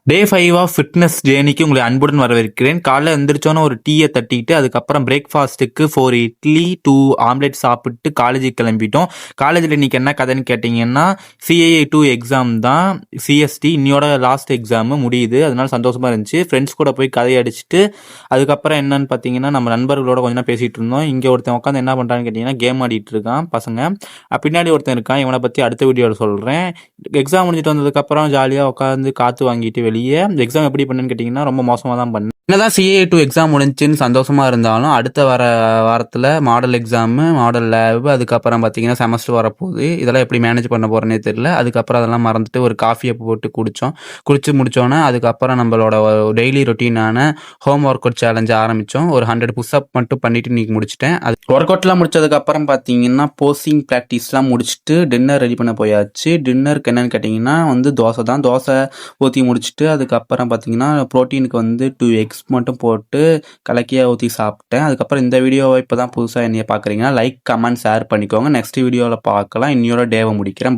Day 5 of fitness ஜேர்னிக்கு உங்களை அன்புடன் வரவேற்கிறேன். காலைல எந்திரிச்சோன்னே ஒரு டீயை தட்டிட்டு அதுக்கப்புறம் பிரேக்ஃபாஸ்ட்டுக்கு 4 இட்லி 2 ஆம்லெட் சாப்பிட்டு காலேஜுக்கு கிளம்பிட்டோம். காலேஜில் இன்றைக்கி என்ன கதைன்னு கேட்டிங்கன்னா, CAA 2 எக்ஸாம் தான். CST இன்னையோட லாஸ்ட் எக்ஸாமு முடியுது. அதனால சந்தோஷமாக இருந்துச்சு. ஃப்ரெண்ட்ஸ் கூட போய் கதையை அடிச்சுட்டு அதுக்கப்புறம் என்னன்னு பார்த்தீங்கன்னா, நம்ம நண்பர்களோட கொஞ்ச நேரம் பேசிகிட்டு இருந்தோம். இங்கே ஒருத்தன் உட்காந்து என்ன பண்ணுறான்னு கேட்டிங்கன்னா, கேம் ஆடிட்டு இருக்கான் பசங்க. பின்னாடி ஒருத்தன் இருக்கான். இவனை பற்றி அடுத்த வீடியோவில் சொல்கிறேன். எக்ஸாம் முடிஞ்சிட்டு வந்ததுக்கப்புறம் ஜாலியாக உட்காந்து காற்று வாங்கிட்டு வெளியே எக்ஸாம் எப்படி பண்ணுன்னு கேட்டிங்கன்னா ரொம்ப மோசமாக தான் பண்ணேன். என்னதான் CAA 2 எக்ஸாம் முடிஞ்சுன்னு சந்தோஷமாக இருந்தாலும் அடுத்த வாரத்தில் மாடல் எக்ஸாமு, மாடல் லேபு, அதுக்கப்புறம் பார்த்தீங்கன்னா செமஸ்டர் வரப்போகுது. இதெல்லாம் எப்படி மேனேஜ் பண்ண போகிறேனே தெரியல. அதுக்கப்புறம் அதெல்லாம் மறந்துட்டு ஒரு காஃபியை போட்டு குடிச்சு முடித்தோன்னே அதுக்கப்புறம் நம்மளோட டெய்லி ரொட்டீனான ஹோம் ஒர்க் அவுட் சேலஞ்சு ஆரம்பித்தோம். ஒரு 100 புஷ்அப் மட்டும் பண்ணிவிட்டு இன்றைக்கி முடிச்சிட்டேன். அது ஒர்க் அவுட்லாம் முடிச்சதுக்கப்புறம் பார்த்தீங்கன்னா போஸ்டிங் ப்ராக்டிஸ்லாம் முடிச்சுட்டு டின்னர் ரெடி பண்ண போயாச்சு. டின்னருக்கு என்னென்னு கேட்டிங்கன்னா தோசை தான். தோசை ஊற்றி முடிச்சுட்டு அதுக்கப்புறம் பார்த்தீங்கன்னா ப்ரோட்டீனுக்கு 2 எக்ஸ் மட்டும் போட்டு கலக்கியாக ஊற்றி சாப்பிட்டேன். அதுக்கப்புறம் இந்த வீடியோவை இப்போ தான் புதுசாக என்னைய பார்க்குறீங்கன்னா லைக், கமெண்ட், ஷேர் பண்ணிக்கோங்க. நெக்ஸ்ட் வீடியோவில் பார்க்கலாம். இன்னையோட டேவை முடிக்கிறேன். பை.